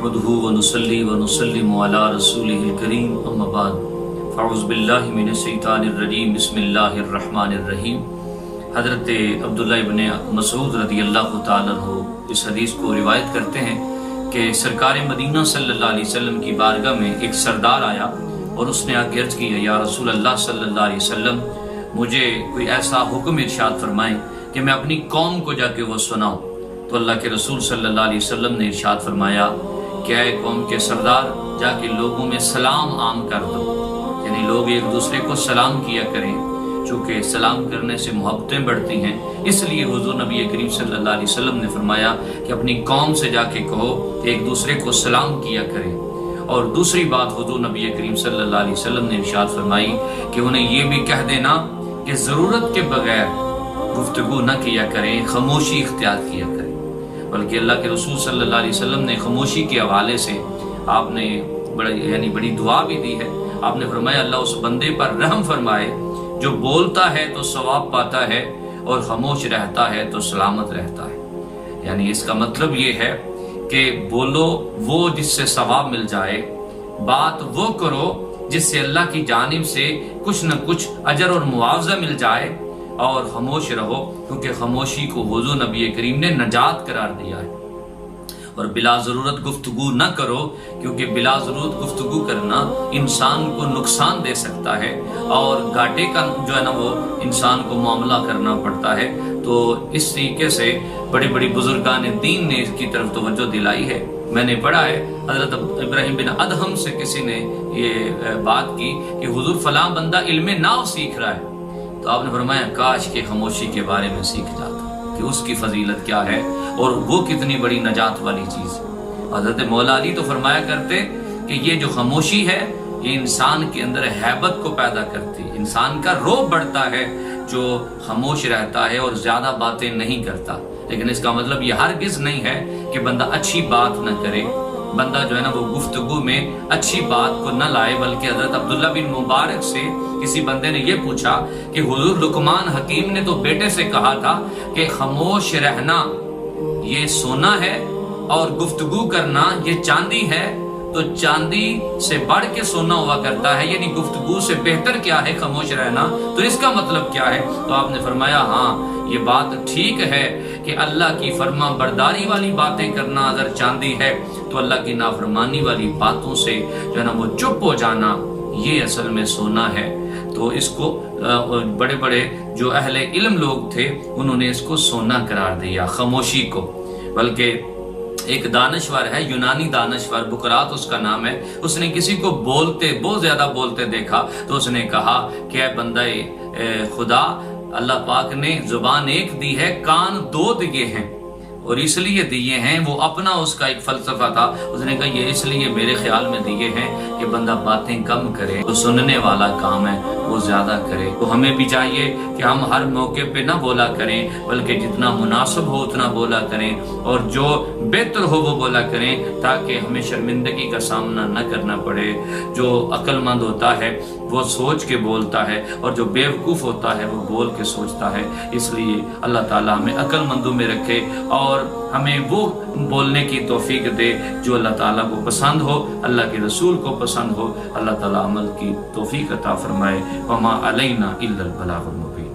نحمده ونصلي ونسلم على رسوله الكريم اما بعد فاعوذ باللہ من الشیطان الرجیم بسم اللہ الرحمن الرحیم۔ حضرت عبداللہ ابن مسعود رضی اللہ تعالیٰ عنہ اس حدیث کو روایت کرتے ہیں کہ سرکار مدینہ صلی اللہ علیہ وسلم کی بارگاہ میں ایک سردار آیا اور اس نے آ کے عرض کیا، یا رسول اللہ صلی اللہ علیہ وسلم مجھے کوئی ایسا حکم ارشاد فرمائیں کہ میں اپنی قوم کو جا کے وہ سناؤں۔ تو اللہ کے رسول صلی اللہ علیہ وسلم نے ارشاد فرمایا کہ اے قوم کے سردار، جا کے لوگوں میں سلام عام کر دو، یعنی لوگ ایک دوسرے کو سلام کیا کریں، چونکہ سلام کرنے سے محبتیں بڑھتی ہیں۔ اس لیے حضور نبی کریم صلی اللہ علیہ وسلم نے فرمایا کہ اپنی قوم سے جا کے کہو کہ ایک دوسرے کو سلام کیا کریں۔ اور دوسری بات حضور نبی کریم صلی اللہ علیہ وسلم نے ارشاد فرمائی کہ انہیں یہ بھی کہہ دینا کہ ضرورت کے بغیر گفتگو نہ کیا کریں، خاموشی اختیار کیا کریں۔ بلکہ اللہ کے رسول صلی اللہ علیہ وسلم نے خاموشی کے حوالے سے آپ نے بڑی دعا بھی دی ہے۔ آپ نے فرمایا اللہ اس بندے پر رحم فرمائے جو بولتا ہے تو ثواب پاتا ہے اور خاموش رہتا ہے تو سلامت رہتا ہے۔ یعنی اس کا مطلب یہ ہے کہ بولو وہ جس سے ثواب مل جائے، بات وہ کرو جس سے اللہ کی جانب سے کچھ نہ کچھ اجر اور معاوضہ مل جائے، اور خاموش رہو کیونکہ خاموشی کو حضور نبی کریم نے نجات قرار دیا ہے۔ اور بلا ضرورت گفتگو نہ کرو کیونکہ بلا ضرورت گفتگو کرنا انسان کو نقصان دے سکتا ہے اور گھاٹے کا جو ہے نا وہ انسان کو معاملہ کرنا پڑتا ہے۔ تو اس طریقے سے بڑے بڑی بزرگان دین نے اس کی طرف توجہ دلائی ہے۔ میں نے پڑھا ہے حضرت ابراہیم بن ادہم سے کسی نے یہ بات کی کہ حضور فلاں بندہ علم ناو سیکھ رہا ہے، تو آپ نے فرمایا کاش کہ خاموشی کے بارے میں سیکھ جاتا کہ اس کی فضیلت کیا ہے اور وہ کتنی بڑی نجات والی چیز ہے۔ حضرت مولا علی تو فرمایا کرتے کہ یہ جو خاموشی ہے یہ انسان کے اندر ہیبت کو پیدا کرتی ہے، انسان کا رعب بڑھتا ہے جو خاموش رہتا ہے اور زیادہ باتیں نہیں کرتا۔ لیکن اس کا مطلب یہ ہرگز نہیں ہے کہ بندہ اچھی بات نہ کرے، بندہ جو ہے نا وہ گفتگو میں اچھی بات کو نہ لائے۔ بلکہ حضرت عبداللہ بن مبارک سے کسی بندے نے یہ پوچھا کہ حضور لقمان حکیم نے تو بیٹے سے کہا تھا کہ خاموش رہنا یہ سونا ہے اور گفتگو کرنا یہ چاندی ہے، تو چاندی سے بڑھ کے سونا ہوا کرتا ہے، یعنی گفتگو سے بہتر کیا ہے خاموش رہنا۔ تو اس کا مطلب کیا ہے؟ تو آپ نے فرمایا ہاں یہ بات ٹھیک ہے کہ اللہ کی فرما برداری والی باتیں کرنا اگر چاندی ہے تو اللہ کی نافرمانی والی باتوں سے جو ہے نا وہ چپ ہو جانا یہ اصل میں سونا ہے۔ تو اس کو بڑے بڑے جو اہل علم لوگ تھے انہوں نے اس کو سونا قرار دیا، خاموشی کو۔ بلکہ ایک دانشور ہے، یونانی دانشور، بکرات اس کا نام ہے، اس نے کسی کو بہت زیادہ بولتے دیکھا تو اس نے کہا کہ اے بندہ خدا، اللہ پاک نے زبان ایک دی ہے، کان دو دیے ہیں، اور اس لیے دیے ہیں، وہ اپنا اس کا ایک فلسفہ تھا، اس نے کہا یہ اس لیے میرے خیال میں دیے ہیں کہ بندہ باتیں کم کرے، تو سننے والا کام ہے وہ زیادہ کرے۔ تو ہمیں بھی چاہیے کہ ہم ہر موقع پہ نہ بولا کریں، بلکہ جتنا مناسب ہو اتنا بولا کریں، اور جو بہتر ہو وہ بولا کریں تاکہ ہمیں شرمندگی کا سامنا نہ کرنا پڑے۔ جو عقل مند ہوتا ہے وہ سوچ کے بولتا ہے، اور جو بیوقوف ہوتا ہے وہ بول کے سوچتا ہے۔ اس لیے اللہ تعالیٰ ہمیں عقل مندوں میں رکھے اور ہمیں وہ بولنے کی توفیق دے جو اللہ تعالیٰ کو پسند ہو، اللہ کے رسول کو پسند ہو۔ اللہ تعالیٰ عمل کی توفیق عطا فرمائے۔ وما علینا الا البلاغ المبین۔